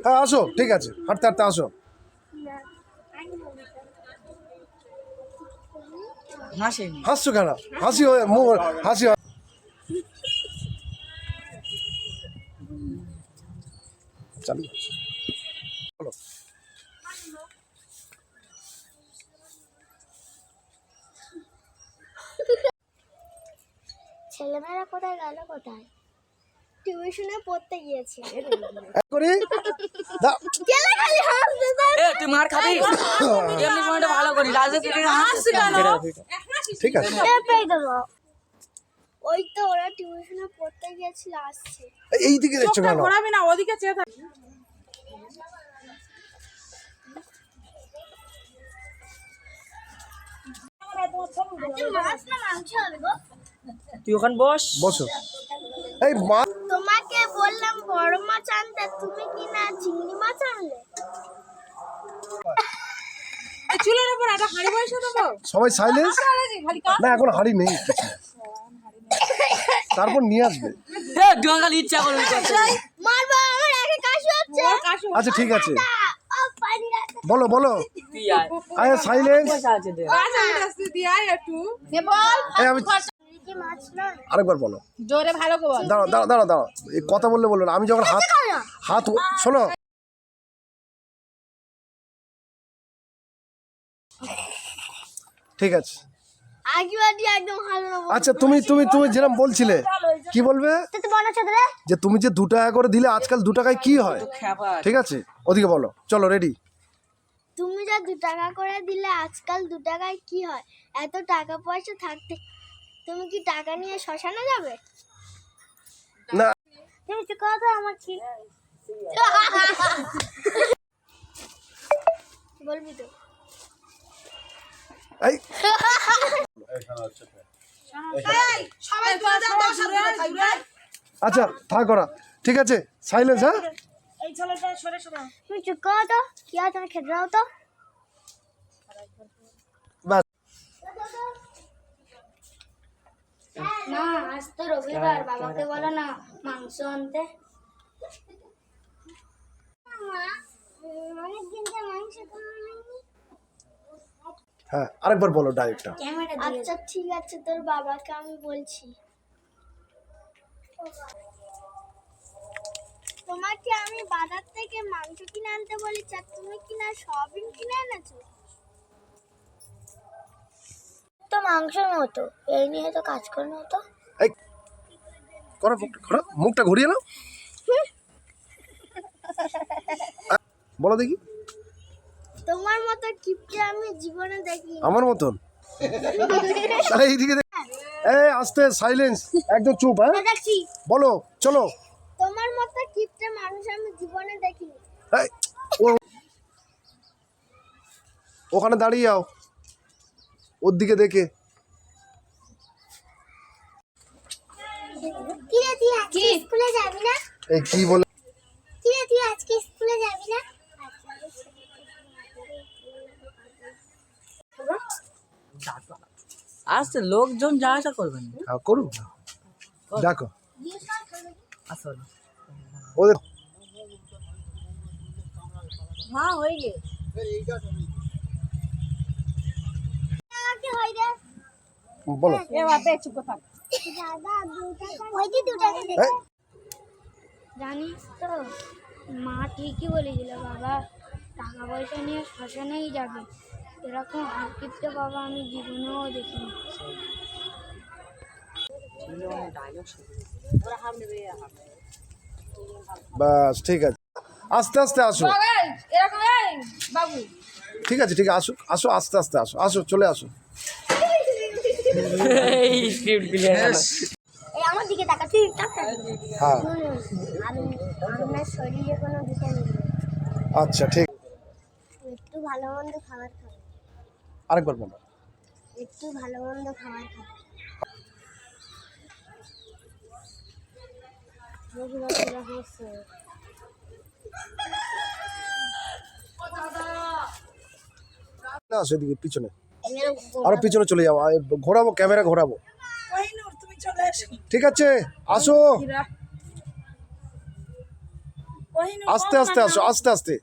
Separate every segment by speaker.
Speaker 1: হ্যাঁ আসো, ঠিক আছে, হাঁটতে হাঁটতে আসো। হাসছো কেন? হাসি হয়ে মুখ হাসি হয়। চালু বলো।
Speaker 2: ছেলেমেয়েরা কোথায় গেল? কোথায়? টিউশনে পড়তে গিয়েছে।
Speaker 1: করি
Speaker 3: তুই মার খাবি? এমনি সময়টা ভালো করি
Speaker 1: ঠিক আছে।
Speaker 2: ওই তো ওরা টিউশনে পড়তে গিয়েছিল, আসছে।
Speaker 1: এই দিকে দেখছো কেন?
Speaker 4: ঘোরাবি না, ওদিকে চেয়ে থাক।
Speaker 2: মাছ না মাংস হবে গো?
Speaker 3: তুই ওখানে বস।
Speaker 1: বসো। এই মা
Speaker 2: তোমাকে বললাম বড় মাছ আনতে, তুমি কি না চিংড়ি মাছ আনলে?
Speaker 4: এই চুলের উপর একটা হাঁড়ি বসে দেবো।
Speaker 1: সবাই সাইলেন্স।
Speaker 4: খালি কাজ।
Speaker 1: না এখন হাঁড়ি নেই কিছু। তারপর নিয়ে আসবে।
Speaker 3: খালি ইচ্ছা করবি
Speaker 2: মারবা, আমার একে কাশি হচ্ছে।
Speaker 1: আচ্ছা ঠিক আছে,
Speaker 2: ও পানি আছে।
Speaker 1: বলো বলো।
Speaker 3: তুই আয়।
Speaker 1: আরে সাইলেন্স।
Speaker 3: আছে দে।
Speaker 4: কাজ আমি আসতে দিয়ে আয় একটু। নে বল।
Speaker 1: এই আমি
Speaker 2: কি মাছ নয়?
Speaker 1: আরেকবার বলো।
Speaker 4: জোরে ভালো করে বল।
Speaker 1: দাঁড়াও দাঁড়াও দাঁড়াও দাঁড়াও, এই কথা বললে বললো না। আমি যখন হাত শোনো, ঠিক আছে।
Speaker 2: আগিবাদি একদম ভালো না।
Speaker 1: আচ্ছা তুমি তুমি তুমি যেরকম বলছিলে, কি বলবে?
Speaker 2: তুই বড় ছোট রে।
Speaker 1: যে তুমি যে 2 টাকা করে দিলে, আজকাল 2 টাকায় কি হয়?
Speaker 3: খাবার।
Speaker 1: ঠিক আছে, ওদিকে বলো। চলো রেডি।
Speaker 2: তুমি যা 2 টাকা করে দিলে, আজকাল 2 টাকায় কি হয়? এত টাকা পয়সা থাকতে তুমি কি টাকা নিয়ে শ্মশানে যাবে?
Speaker 1: না
Speaker 2: তুমি তো কথা আমার কি বলবি তো?
Speaker 1: এই
Speaker 4: সবাই দূরে।
Speaker 1: আচ্ছা থাক ওরা, ঠিক আছে সাইলেন্স। হ্যাঁ
Speaker 4: এই ছেলেটা সরে সরে।
Speaker 2: তুমি চুপ করো তো, কি আর তুমি খেতে দাও তো।
Speaker 1: বাস।
Speaker 2: না আজ তো রবিবার, বাবাকে বলো না মাংস আনতে। অনেকদিন তো মাংস খাওয়া হয়নি।
Speaker 1: হ্যাঁ আরেকবার বলো ডাইরেক্টটা।
Speaker 2: আচ্ছা ঠিক আছে, তোর বাবাকে আমি বলছি। তোমাকে আমি বাজার থেকে মাংস কিনে আনতে বলেছি, আর তুমি কিনা সয়াবিন কিনে এনেছো। তো মাংসের মতো এই নিয়ে তো কাজ করে না তো।
Speaker 1: এই করো মুখটা ঘুরিয়ে নাও। বলো দেখি।
Speaker 2: তোমার মতো কিপটে আমি জীবনে দেখিনি।
Speaker 1: আমার মতন? তাহলে এইদিকে এই আস্তে, সাইলেন্স, একদম চুপ। হ্যাঁ
Speaker 2: দেখছি
Speaker 1: বলো, চলো।
Speaker 2: তোমার মতো কিপটে মানুষ আমি জীবনে দেখিনি।
Speaker 1: এই, ওখানে দাঁড়িয়ে যাও, ওর দিকে দেখে।
Speaker 2: কি রে তুই আজকে স্কুলে যাবি না?
Speaker 1: এই কি বলে?
Speaker 2: কি রে তুই আজকে স্কুলে যাবি না?
Speaker 3: আসছে লোকজন যা আসা করবেন।
Speaker 1: হ্যাঁ করুক না, দেখো
Speaker 3: আসলে
Speaker 1: ওদের।
Speaker 4: হ্যাঁ হয়ে গেছে।
Speaker 2: কি হই রে?
Speaker 1: বলো।
Speaker 4: এ বাতে চুপ থাক।
Speaker 2: দাদা 2 টাকা ওই যে 2 টাকা দে।
Speaker 1: এই,
Speaker 2: জানিস তো মা ঠিকই বলেছিল, বাবা টাকা পয়সা নিয়ে শ্মশানেই যাবে। এরকম হাকিপটা বাবা আমি জীবনেও দেখিনি।
Speaker 1: বাস ঠিক আছে, আস্তে আস্তে আসো।
Speaker 4: এরকম এই বাবু।
Speaker 1: ঠিক আছে ঠিক আছে, আসো আসো, আস্তে আস্তে আসো, আসো চলে আসো।
Speaker 3: এই স্ক্রিপ্ট প্লেয়ার।
Speaker 2: এই আমার দিকে তাকা, তুই তাকা।
Speaker 1: হ্যাঁ
Speaker 2: আমি আমার শরীরে কোনো ভিটামিন নেই।
Speaker 1: আচ্ছা ঠিক।
Speaker 2: একটু ভালো মন্দ খাবার খাও,
Speaker 1: আরেকবার বলো।
Speaker 2: একটু ভালো মন্দ খাবার খাও।
Speaker 1: না সেদিকে পিছনে, আরো পিছনে চলে যাও, ঘোরাবো, ক্যামেরা ঘোরাবো।
Speaker 4: কোহিনূর তুমি চলে এসো।
Speaker 1: ঠিক আছে আসো।
Speaker 4: কোহিনূর
Speaker 1: আস্তে আস্তে আসো, আস্তে আস্তে,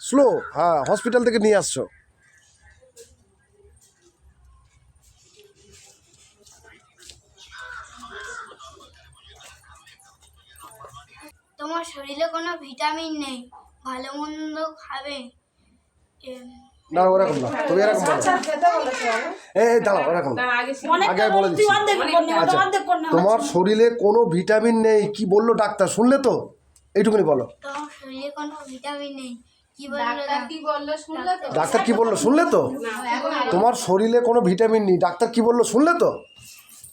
Speaker 1: স্লো। হ্যাঁ, হসপিটাল থেকে নিয়ে আসছো।
Speaker 2: তোমার শরীরে কোনো ভিটামিন নেই, ভালো মন্দ খাবে।
Speaker 1: না ওরকম না, তুমি এরকম বলো। এই দাঁড়াও, ওরকম না, আগে বলে দিচ্ছি। আচ্ছা, তোমার শরীরে কোনো ভিটামিন নেই কি বললো ডাক্তার, শুনলে তো? এইটুকুনি বলো।
Speaker 2: তোমার শরীরে কোনো ভিটামিন নেই কি বললো
Speaker 1: ডাক্তার কি বললো শুনলে তো? তোমার শরীরে কোনো ভিটামিন নেই, ডাক্তার কি বললো শুনলে তো?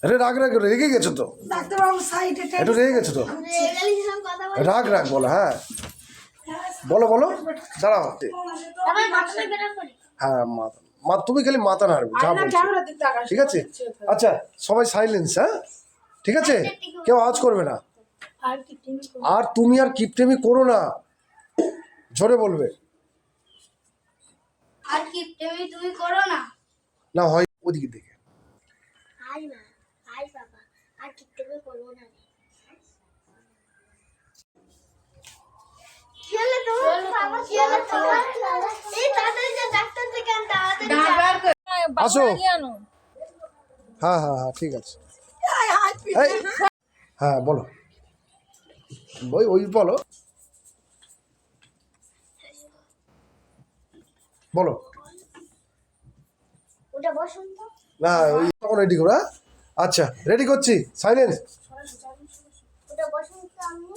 Speaker 1: আরে রাগ রাগ, রেগে গেছো তো, একটু রেগে গেছো তো, রাগ রাগ বলো। হ্যাঁ বলো বলো, দাঁড়াও। হ্যাঁ মা তুমি খালি মাথা নাড়বে যা বলছো, ঠিক আছে? আচ্ছা সবাই সাইলেন্স, হ্যাঁ ঠিক আছে, কেউ আওয়াজ করবে না। আর তুমি আর কিপটেমি করো না, জোরে বলবে।
Speaker 2: আর কিপটেমি তুমি করো না।
Speaker 1: না হয় ওদিকে দেখে।
Speaker 2: আই না, আই বাবা, আর কিপটেমি করবো না। চলো তোমার বাবা, চলো তোমার এই তাড়াতাড়ি যা, ডাক্তার থেকে আন তাড়াতাড়ি।
Speaker 1: আসো। হ্যাঁ হ্যাঁ হ্যাঁ ঠিক আছে। এই, হ্যাঁ বলো, ওই ওই বলো বলো।
Speaker 2: ওটা বসুন তো।
Speaker 1: না ওই তখন রেডি করো। হ্যাঁ আচ্ছা রেডি করছি, সাইলেন্স।
Speaker 2: ওটা বসুন তো আমি।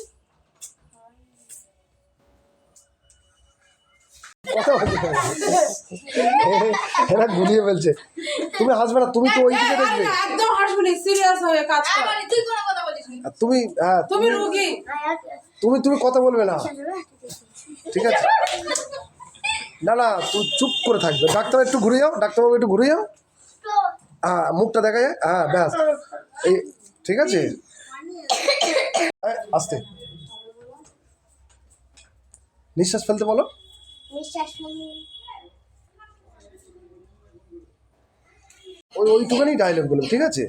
Speaker 1: এরা গুলিয়ে ফেলছে, তুমি হাসবে না, তুমি তো ওই দিকে দেখবে।
Speaker 3: একদম হাসবি, সিরিয়াস হয়ে কাজ কর।
Speaker 4: তুই কোনো কথা বলিস নি।
Speaker 1: আর তুমি হ্যাঁ
Speaker 3: তুমি রোগী।
Speaker 1: তুমি তুমি কথা বলবে না, ঠিক আছে? না না তুমি চুপ করে থাকবে। ডাক্তার একটু ঘুরে যাও, ডাক্তারবাবু একটু ঘুরে যাও। হ্যাঁ মুখটা দেখা যায়, হ্যাঁ ব্যাস এই, ঠিক আছে? আস্তে নিঃশ্বাস ফেলতে বলো।
Speaker 2: নিঃশ্বাস নিন।
Speaker 1: ওই ওইটুখানি ডায়লগ বলবে, ঠিক আছে?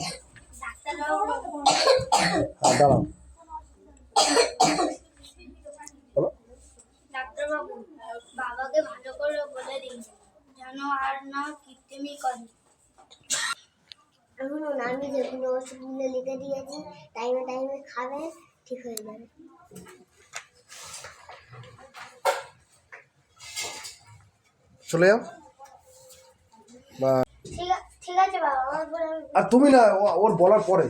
Speaker 2: ডাক্তারবাবু,
Speaker 1: হ্যাঁ দাঁড়াও বলো।
Speaker 2: ডাক্তারবাবু বাবাকে ভালো করে বলে দিন যেন আর না কিপটেমি করে।
Speaker 5: শুনুন, আমি যেগুলো ওষুধগুলো লিখে দিয়েছি টাইমে টাইমে খাবে, ঠিক হয়ে যাবে।
Speaker 1: চলে যাও। বা
Speaker 5: ঠিক আছে বাবা, আমার পরে
Speaker 1: আর তুমি না ওর বলার পরে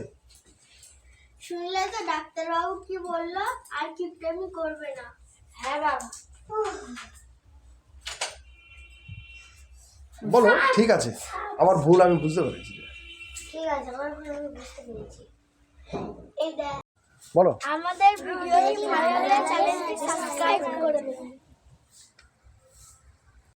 Speaker 5: শুনলে তো ডাক্তারবাবু কি বললো, আর কিপটেমি করবে না।
Speaker 2: হ্যাঁ বাবা।
Speaker 1: বলো। ঠিক আছে, আমার ভুল আমি বুঝতে পেরেছি।
Speaker 5: ঠিক আছে, আমার ভুল আমি বুঝতে পেরেছি। এই দেখ,
Speaker 1: বলো।
Speaker 5: আমাদের ভিডিওটি ভালো লাগলে